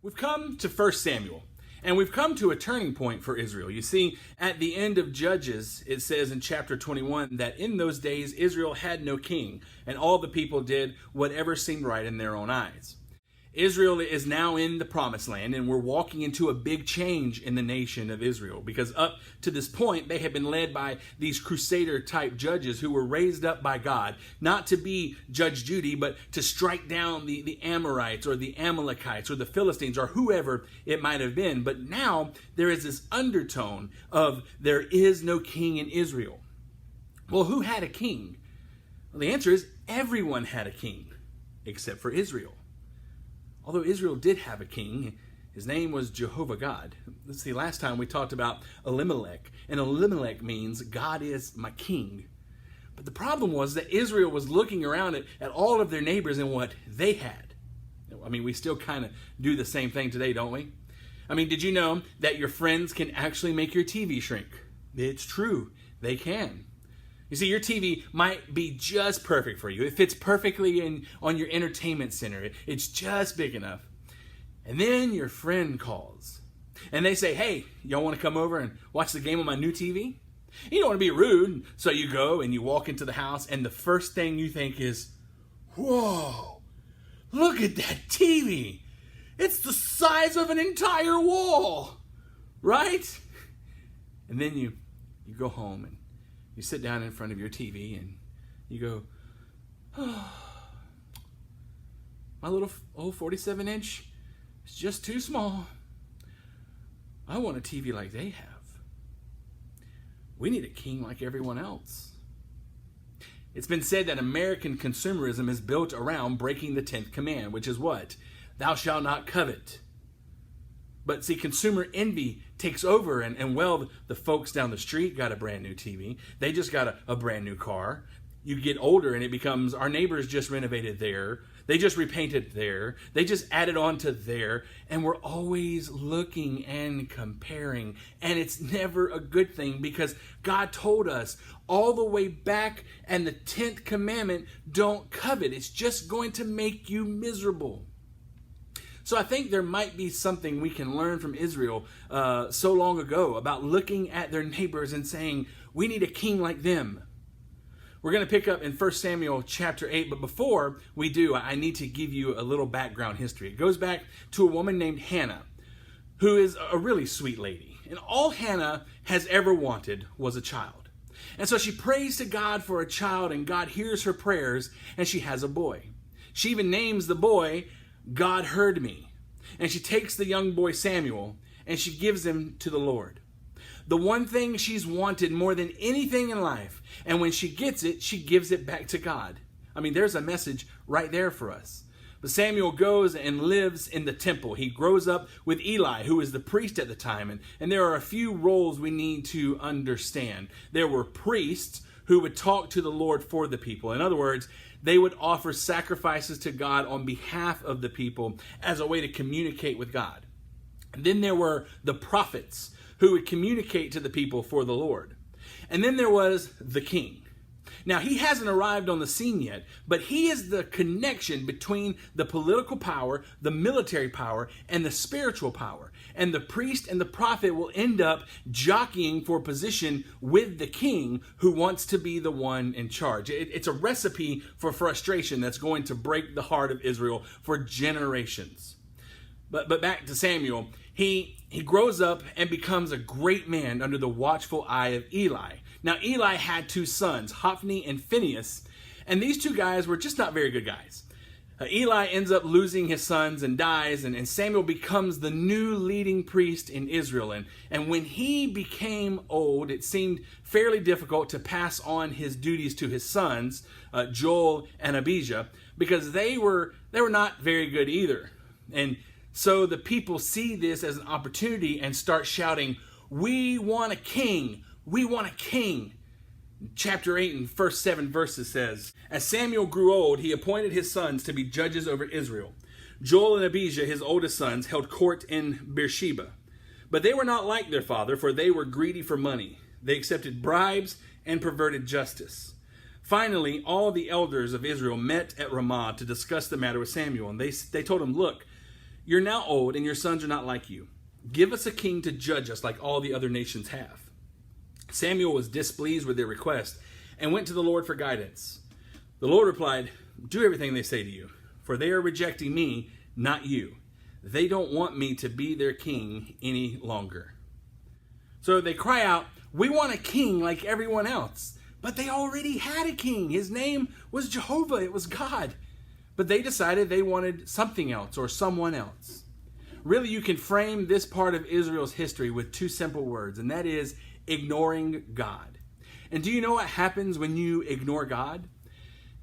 We've come to 1 Samuel, and we've come to a turning point for Israel. You see, at the end of Judges, it says in chapter 21 that in those days Israel had no king, and all the people did whatever seemed right in their own eyes. Israel is now in the promised land, and we're walking into a big change in the nation of Israel, because up to this point they have been led by these crusader type judges who were raised up by God not to be Judge Judy, but to strike down the Amorites or the Amalekites or the Philistines or whoever it might have been. But now there is this undertone of there is no king in Israel. Well, who had a king? Well, the answer is everyone had a king except for Israel. Although Israel did have a king, his name was Jehovah God. Let's see, last time we talked about Elimelech, and Elimelech means God is my king. But the problem was that Israel was looking around at all of their neighbors and what they had. I mean, we still kind of do the same thing today, don't we? I mean, did you know that your friends can actually make your TV shrink? It's true, they can. You see, your TV might be just perfect for you. It fits perfectly on your entertainment center. It's just big enough. And then your friend calls. And they say, hey, y'all want to come over and watch the game on my new TV? You don't want to be rude. So you go and you walk into the house, and the first thing you think is, whoa, look at that TV. It's the size of an entire wall, right? And then you go home and you sit down in front of your TV and you go, oh, my little old 47-inch is just too small. I want a TV like they have. We need a king like everyone else. It's been said that American consumerism is built around breaking the 10th command, which is what? Thou shalt not covet. But see, consumer envy takes over, and the folks down the street got a brand new TV. They just got a brand new car. You get older and it becomes, our neighbors just renovated there. They just repainted there. They just added on to there. And we're always looking and comparing. And it's never a good thing, because God told us all the way back, and the 10th commandment, don't covet. It's just going to make you miserable. So I think there might be something we can learn from Israel so long ago about looking at their neighbors and saying, we need a king like them. We're going to pick up in 1 Samuel chapter 8, but before we do, I need to give you a little background history. It goes back to a woman named Hannah, who is a really sweet lady. And all Hannah has ever wanted was a child. And so she prays to God for a child, and God hears her prayers, and she has a boy. She even names the boy God Heard Me. And she takes the young boy Samuel and she gives him to the Lord. The one thing she's wanted more than anything in life, and when she gets it, she gives it back to God. I mean, there's a message right there for us. But Samuel goes and lives in the temple. He grows up with Eli, who is the priest at the time. And there are a few roles we need to understand. There were priests who would talk to the Lord for the people. In other words, they would offer sacrifices to God on behalf of the people as a way to communicate with God. And then there were the prophets who would communicate to the people for the Lord. And then there was the king. Now, he hasn't arrived on the scene yet, but he is the connection between the political power, the military power, and the spiritual power. And the priest and the prophet will end up jockeying for position with the king, who wants to be the one in charge. It's a recipe for frustration that's going to break the heart of Israel for generations. But back to Samuel, he grows up and becomes a great man under the watchful eye of Eli. Now, Eli had two sons, Hophni and Phinehas, and these two guys were just not very good guys. Eli ends up losing his sons and dies, and Samuel becomes the new leading priest in Israel. And when he became old, it seemed fairly difficult to pass on his duties to his sons, Joel and Abijah, because they were not very good either. And so the people see this as an opportunity and start shouting, "We want a king! We want a king!" Chapter 8 and first 7 verses says, As Samuel grew old, he appointed his sons to be judges over Israel. Joel and Abijah, his oldest sons, held court in Beersheba. But they were not like their father, for they were greedy for money. They accepted bribes and perverted justice. Finally, all the elders of Israel met at Ramah to discuss the matter with Samuel. And they told him, look, You're now old, and your sons are not like you. Give us a king to judge us like all the other nations have." Samuel was displeased with their request and went to the Lord for guidance. The Lord replied, "Do everything they say to you, for they are rejecting me, not you. They don't want me to be their king any longer." So they cry out, "We want a king like everyone else." But they already had a king. His name was Jehovah. It was God. But they decided they wanted something else or someone else. Really, you can frame this part of Israel's history with two simple words, and that is ignoring God. And do you know what happens when you ignore God?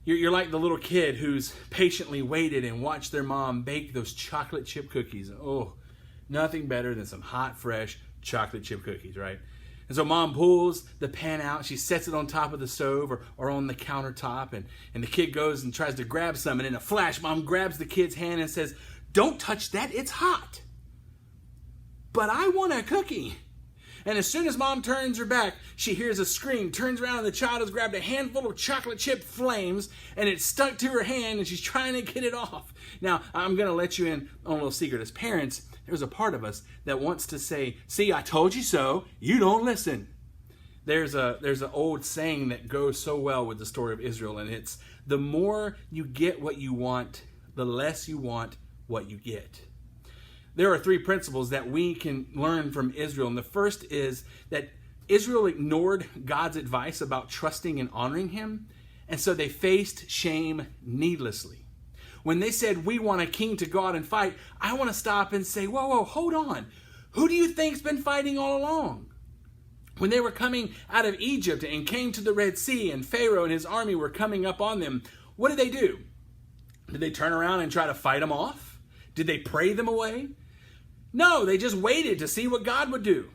You're like the little kid who's patiently waited and watched their mom bake those chocolate chip cookies. Oh, nothing better than some hot, fresh chocolate chip cookies, right? And so mom pulls the pan out, she sets it on top of the stove or on the countertop, and the kid goes and tries to grab some, and in a flash, mom grabs the kid's hand and says, "Don't touch that, it's hot." "But I want a cookie." And as soon as mom turns her back, she hears a scream, turns around, and the child has grabbed a handful of chocolate chip flames, and it's stuck to her hand, and she's trying to get it off. Now, I'm going to let you in on a little secret. As parents, there's a part of us that wants to say, "See, I told you so. You don't listen." There's an old saying that goes so well with the story of Israel, and it's, the more you get what you want, the less you want what you get. There are three principles that we can learn from Israel. And the first is that Israel ignored God's advice about trusting and honoring him. And so they faced shame needlessly. When they said, "We want a king to go out and fight," I want to stop and say, whoa, hold on. Who do you think's been fighting all along? When they were coming out of Egypt and came to the Red Sea, and Pharaoh and his army were coming up on them, what did they do? Did they turn around and try to fight them off? Did they pray them away? No, they just waited to see what God would do.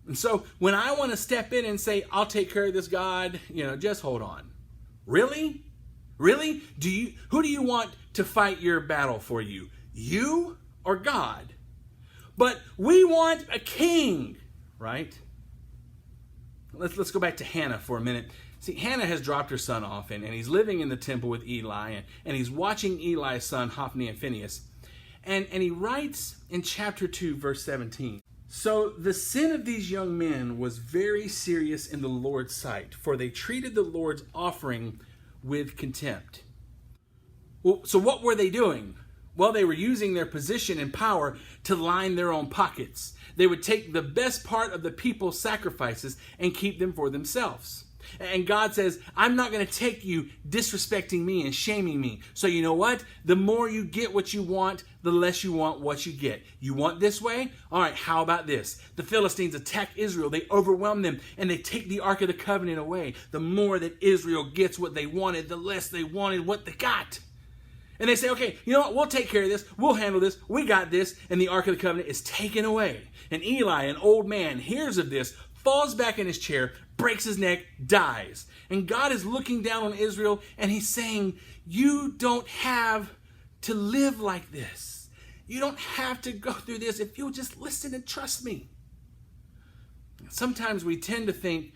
And so when I want to step in and say, "I'll take care of this, God," just hold on. Really? Really? Who do you want to fight your battle for you? You or God? But we want a king, right? Let's go back to Hannah for a minute. See, Hannah has dropped her son off, and he's living in the temple with Eli, and he's watching Eli's son, Hophni and Phinehas. And he writes in chapter 2, verse 17, "So the sin of these young men was very serious in the Lord's sight, for they treated the Lord's offering with contempt." Well, so what were they doing? Well, they were using their position and power to line their own pockets. They would take the best part of the people's sacrifices and keep them for themselves. And God says, "I'm not going to take you disrespecting me and shaming me. So you know what? The more you get what you want, the less you want what you get. You want this way? All right, how about this? The Philistines attack Israel. They overwhelm them, and they take the Ark of the Covenant away. The more that Israel gets what they wanted, the less they wanted what they got. And they say, okay, you know what? We'll take care of this. We'll handle this. We got this." And the Ark of the Covenant is taken away. And Eli, an old man, hears of this, falls back in his chair, breaks his neck, dies. And God is looking down on Israel, and he's saying, "You don't have to live like this. You don't have to go through this if you'll just listen and trust me." Sometimes we tend to think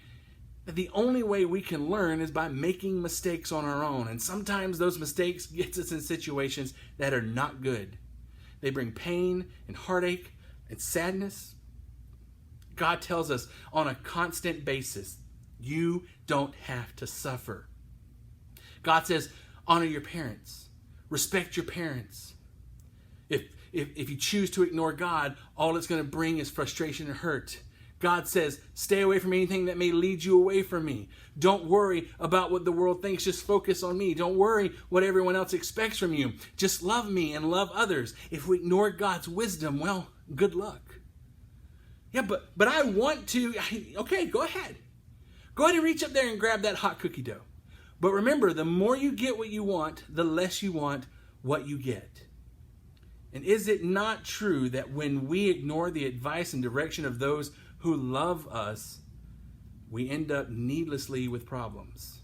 that the only way we can learn is by making mistakes on our own. And sometimes those mistakes get us in situations that are not good. They bring pain and heartache and sadness. God tells us on a constant basis, you don't have to suffer. God says, honor your parents. Respect your parents. If you choose to ignore God, all it's going to bring is frustration and hurt. God says, stay away from anything that may lead you away from me. Don't worry about what the world thinks. Just focus on me. Don't worry what everyone else expects from you. Just love me and love others. If we ignore God's wisdom, well, good luck. Yeah, but I want to. Okay, go ahead. Go ahead and reach up there and grab that hot cookie dough. But remember, the more you get what you want, the less you want what you get. And is it not true that when we ignore the advice and direction of those who love us, we end up needlessly with problems?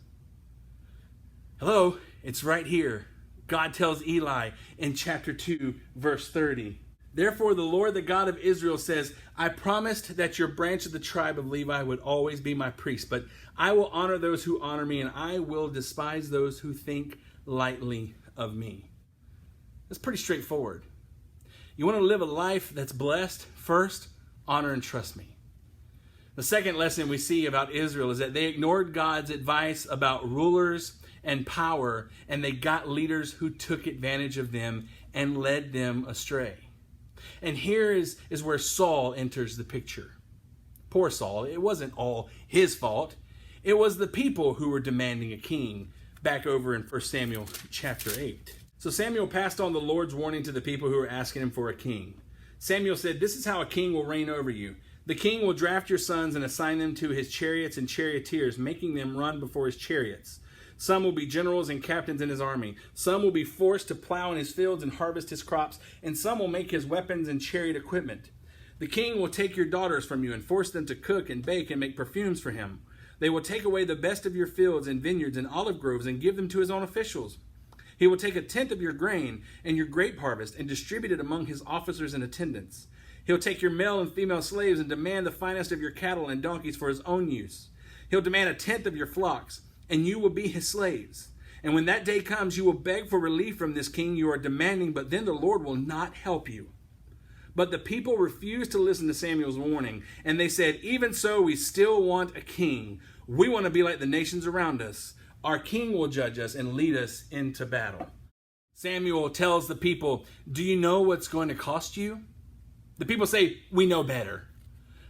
Hello, it's right here. God tells Eli in chapter 2, verse 30, "Therefore the Lord, the God of Israel says, I promised that your branch of the tribe of Levi would always be my priest, but I will honor those who honor me, and I will despise those who think lightly of me." That's pretty straightforward. You want to live a life that's blessed? First, honor and trust me. The second lesson we see about Israel is that they ignored God's advice about rulers and power, and they got leaders who took advantage of them and led them astray. And here is where Saul enters the picture. Poor Saul. It wasn't all his fault. It was the people who were demanding a king, back over in 1 Samuel chapter 8. So Samuel passed on the Lord's warning to the people who were asking him for a king. Samuel said, "This is how a king will reign over you. The king will draft your sons and assign them to his chariots and charioteers, making them run before his chariots. Some will be generals and captains in his army. Some will be forced to plow in his fields and harvest his crops, and some will make his weapons and chariot equipment. The king will take your daughters from you and force them to cook and bake and make perfumes for him. They will take away the best of your fields and vineyards and olive groves and give them to his own officials. He will take a tenth of your grain and your grape harvest and distribute it among his officers and attendants. He'll take your male and female slaves and demand the finest of your cattle and donkeys for his own use. He'll demand a tenth of your flocks, and you will be his slaves. And when that day comes, you will beg for relief from this king you are demanding, but then the Lord will not help you." But the people refused to listen to Samuel's warning, and they said, "Even so, we still want a king. We want to be like the nations around us. Our king will judge us and lead us into battle." Samuel tells the people, "Do you know what's going to cost you?" The people say, "We know better."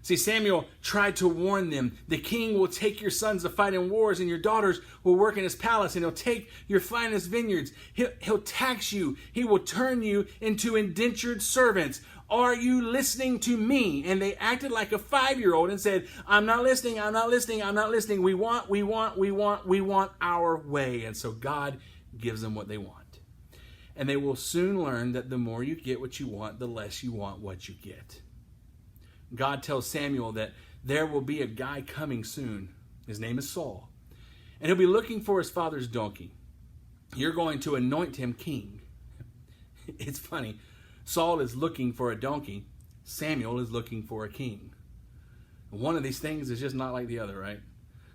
See, Samuel tried to warn them. The king will take your sons to fight in wars, and your daughters will work in his palace, and he'll take your finest vineyards. He'll tax you. He will turn you into indentured servants. Are you listening to me? And they acted like a 5-year-old and said, "I'm not listening, I'm not listening, I'm not listening. We want our way." And so God gives them what they want. And they will soon learn that the more you get what you want, the less you want what you get. God tells Samuel that there will be a guy coming soon. His name is Saul. And he'll be looking for his father's donkey. You're going to anoint him king. It's funny. Saul is looking for a donkey. Samuel is looking for a king. One of these things is just not like the other, right?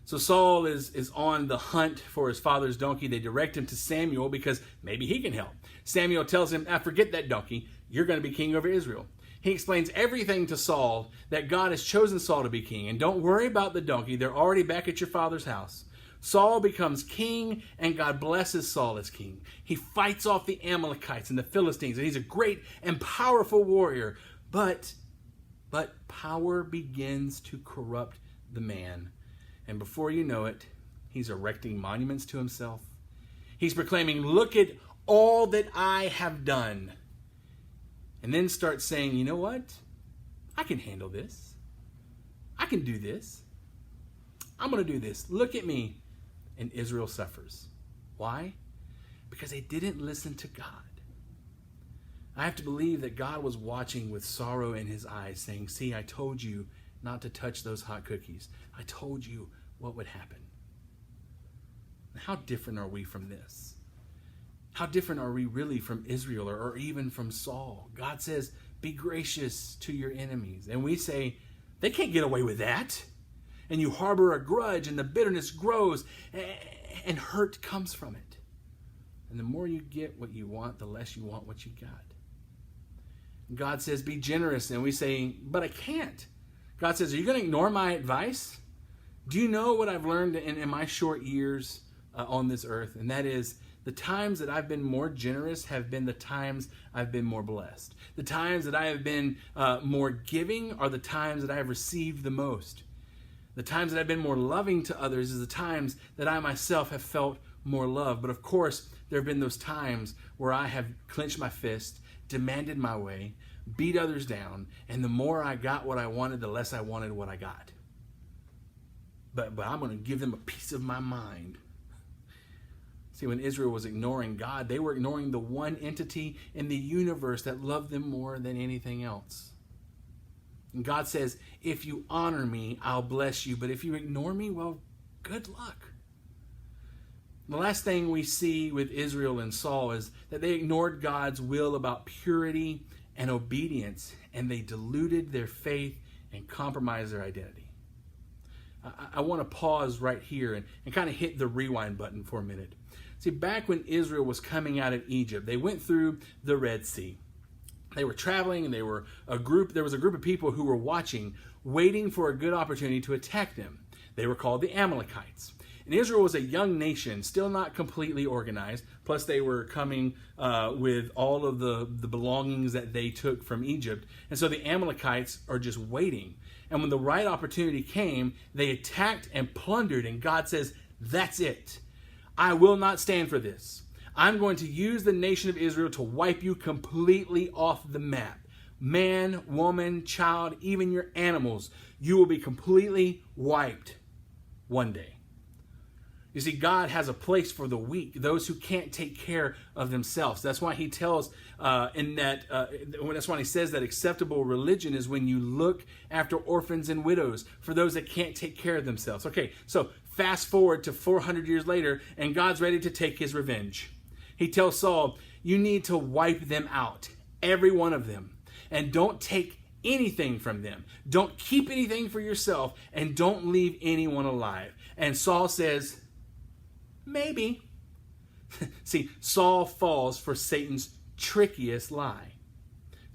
So Saul is on the hunt for his father's donkey. They direct him to Samuel because maybe he can help. Samuel tells him, forget that donkey. You're going to be king over Israel. He explains everything to Saul, that God has chosen Saul to be king. And don't worry about the donkey. They're already back at your father's house. Saul becomes king, and God blesses Saul as king. He fights off the Amalekites and the Philistines, and he's a great and powerful warrior. But power begins to corrupt the man. And before you know it, he's erecting monuments to himself. He's proclaiming, "Look at all that I have done." And then starts saying, "You know what? I can handle this. I can do this. I'm going to do this. Look at me." And Israel suffers. Why? Because they didn't listen to God. I have to believe that God was watching with sorrow in his eyes, saying, "See, I told you not to touch those hot cookies. I told you what would happen." How different are we from this? How different are we really from Israel or even from Saul? God says, "Be gracious to your enemies." And we say, "They can't get away with that." And you harbor a grudge, and the bitterness grows, and hurt comes from it. And the more you get what you want, the less you want what you got. God says, "Be generous." And we say, "But I can't." God says, "Are you going to ignore my advice?" Do you know what I've learned in my short years on this earth? And that is, the times that I've been more generous have been the times I've been more blessed. The times that I have been more giving are the times that I have received the most. The times that I've been more loving to others is the times that I myself have felt more love. But of course, there have been those times where I have clenched my fist, demanded my way, beat others down, and the more I got what I wanted, the less I wanted what I got. But I'm going to give them a piece of my mind. See, when Israel was ignoring God, they were ignoring the one entity in the universe that loved them more than anything else. And God says, "If you honor me, I'll bless you. But if you ignore me, well, good luck." The last thing we see with Israel and Saul is that they ignored God's will about purity and obedience, and they diluted their faith and compromised their identity. I want to pause right here and kind of hit the rewind button for a minute. See, back when Israel was coming out of Egypt, they went through the Red Sea. They were traveling, and there was a group of people who were watching, waiting for a good opportunity to attack them. They were called the Amalekites. And Israel was a young nation, still not completely organized. Plus, they were coming with all of the belongings that they took from Egypt. And so the Amalekites are just waiting. And when the right opportunity came, they attacked and plundered. And God says, that's it. I will not stand for this. I'm going to use the nation of Israel to wipe you completely off the map. Man, woman, child, even your animals, you will be completely wiped one day. You see, God has a place for the weak, those who can't take care of themselves. That's why he tells that's why he says that acceptable religion is when you look after orphans and widows, for those that can't take care of themselves. Okay, so fast forward to 400 years later, and God's ready to take his revenge. He tells Saul, you need to wipe them out, every one of them, and don't take anything from them. Don't keep anything for yourself, and don't leave anyone alive. And Saul says, maybe. See, Saul falls for Satan's trickiest lie.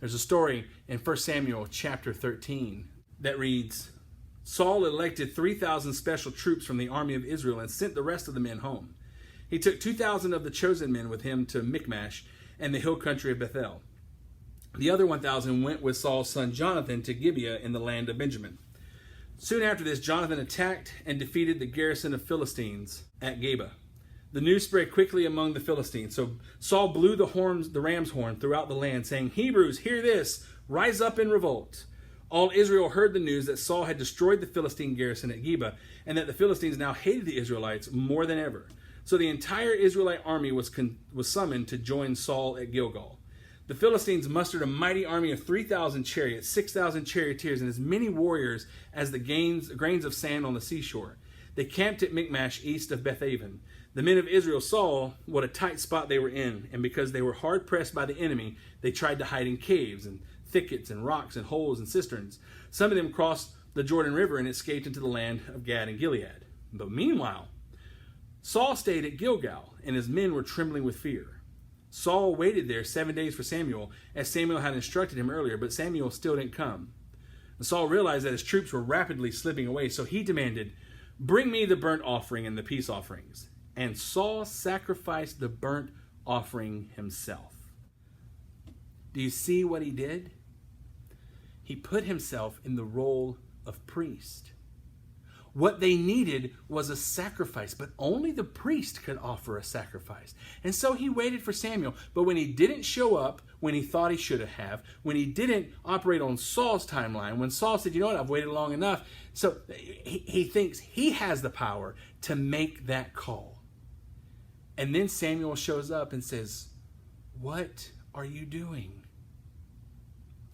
There's a story in 1 Samuel chapter 13 that reads, Saul elected 3,000 special troops from the army of Israel and sent the rest of the men home. He took 2,000 of the chosen men with him to Michmash and the hill country of Bethel. The other 1,000 went with Saul's son Jonathan to Gibeah in the land of Benjamin. Soon after this, Jonathan attacked and defeated the garrison of Philistines at Geba. The news spread quickly among the Philistines. So Saul blew the ram's horn throughout the land, saying, Hebrews, hear this, rise up in revolt. All Israel heard the news that Saul had destroyed the Philistine garrison at Geba, and that the Philistines now hated the Israelites more than ever. So the entire Israelite army was summoned to join Saul at Gilgal. The Philistines mustered a mighty army of 3,000 chariots, 6,000 charioteers, and as many warriors as the grains of sand on the seashore. They camped at Michmash east of Bethaven. The men of Israel saw what a tight spot they were in, and because they were hard pressed by the enemy, they tried to hide in caves and thickets and rocks and holes and cisterns. Some of them crossed the Jordan River and escaped into the land of Gad and Gilead. But meanwhile, Saul stayed at Gilgal, and his men were trembling with fear. Saul waited there 7 days for Samuel, as Samuel had instructed him earlier, but Samuel still didn't come. And Saul realized that his troops were rapidly slipping away, so he demanded, bring me the burnt offering and the peace offerings. And Saul sacrificed the burnt offering himself. Do you see what he did? He put himself in the role of priest. What they needed was a sacrifice, but only the priest could offer a sacrifice. And so he waited for Samuel. But when he didn't show up when he thought he should have, when he didn't operate on Saul's timeline, when Saul said, you know what, I've waited long enough. So he thinks he has the power to make that call. And then Samuel shows up and says, what are you doing?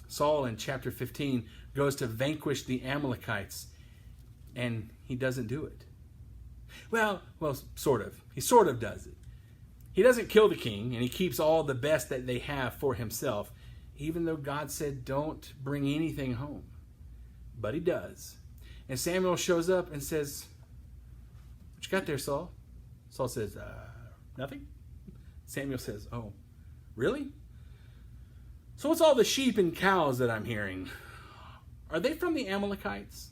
Saul in chapter 15 goes to vanquish the Amalekites, and he doesn't do it. Well, sort of. He sort of does it. He doesn't kill the king, and he keeps all the best that they have for himself, even though God said don't bring anything home. But he does. And Samuel shows up and says, what you got there, Saul? Saul says, nothing. Samuel says, oh, really? So what's all the sheep and cows that I'm hearing? Are they from the Amalekites?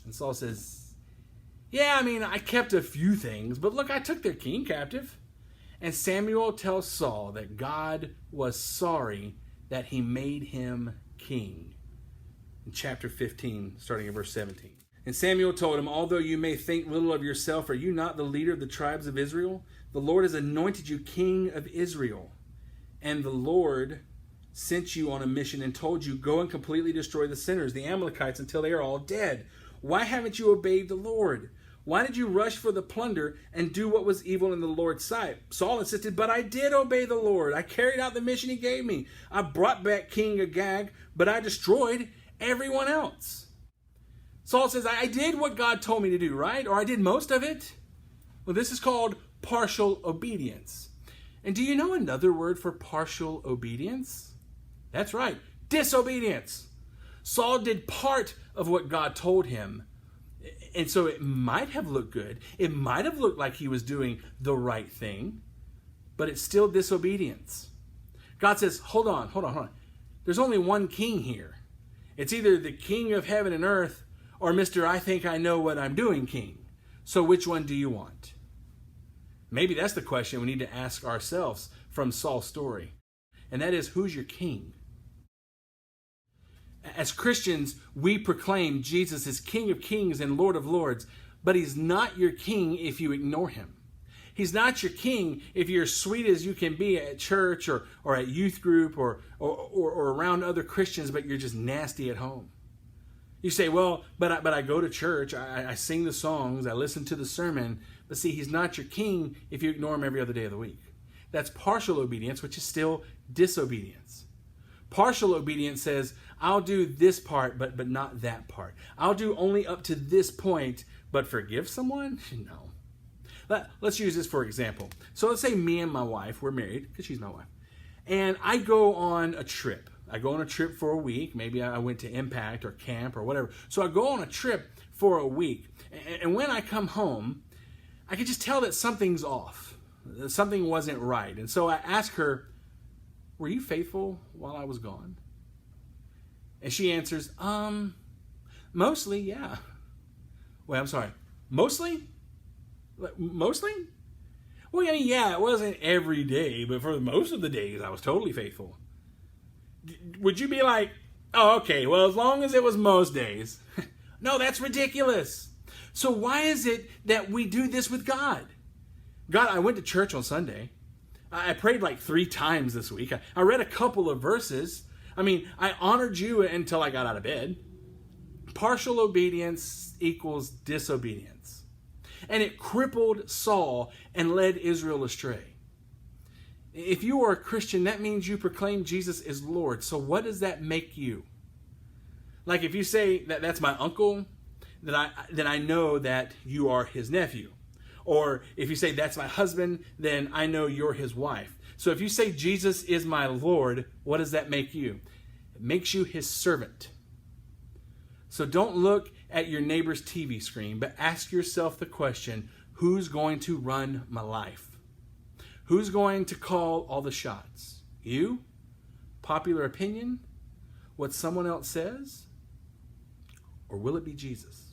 And Saul says, yeah, I kept a few things, but look, I took their king captive. And Samuel tells Saul that God was sorry that he made him king. In chapter 15, starting in verse 17. And Samuel told him, although you may think little of yourself, are you not the leader of the tribes of Israel? The Lord has anointed you king of Israel. And the Lord sent you on a mission and told you, go and completely destroy the sinners, the Amalekites, until they are all dead. Why haven't you obeyed the Lord? Why did you rush for the plunder and do what was evil in the Lord's sight? Saul insisted, but I did obey the Lord. I carried out the mission he gave me. I brought back King Agag, but I destroyed everyone else. Saul says, I did what God told me to do, right? Or I did most of it. Well, this is called partial obedience. And do you know another word for partial obedience? That's right, disobedience. Saul did part of what God told him. And so it might have looked good. It might have looked like he was doing the right thing, but it's still disobedience. God says, hold on. There's only one king here. It's either the king of heaven and earth or Mr. I think I know what I'm doing king. So which one do you want? Maybe that's the question we need to ask ourselves from Saul's story. And that is, who's your king? As Christians, we proclaim Jesus is King of Kings and Lord of Lords, but he's not your king if you ignore him. He's not your king if you're as sweet as you can be at church or at youth group or around other Christians, but you're just nasty at home. You say, well, but I go to church, I sing the songs, I listen to the sermon, but see, he's not your king if you ignore him every other day of the week. That's partial obedience, which is still disobedience. Partial obedience says, I'll do this part, but not that part. I'll do only up to this point, but forgive someone? No. Let's use this for example. So let's say me and my wife, we're married, because she's my wife, and I go on a trip. I go on a trip for a week. Maybe I went to Impact or camp or whatever. So I go on a trip for a week. And when I come home, I can just tell that something's off. Something wasn't right. And so I ask her, were you faithful while I was gone? And she answers, mostly, yeah. Wait, I'm sorry. Mostly? Mostly? Well, I mean, yeah, it wasn't every day, but for most of the days, I was totally faithful. Would you be like, oh, okay, well, as long as it was most days? No, that's ridiculous. So why is it that we do this with God? God, I went to church on Sunday. I prayed like 3 times this week. I read a couple of verses. I mean, I honored you until I got out of bed. Partial obedience equals disobedience. And it crippled Saul and led Israel astray. If you are a Christian, that means you proclaim Jesus is Lord. So what does that make you? Like if you say that that's my uncle, then I know that you are his nephew. Or if you say that's my husband, then I know you're his wife. So if you say Jesus is my Lord, what does that make you? It makes you his servant. So don't look at your neighbor's TV screen, but ask yourself the question, who's going to run my life? Who's going to call all the shots? You? Popular opinion? What someone else says? Or will it be Jesus?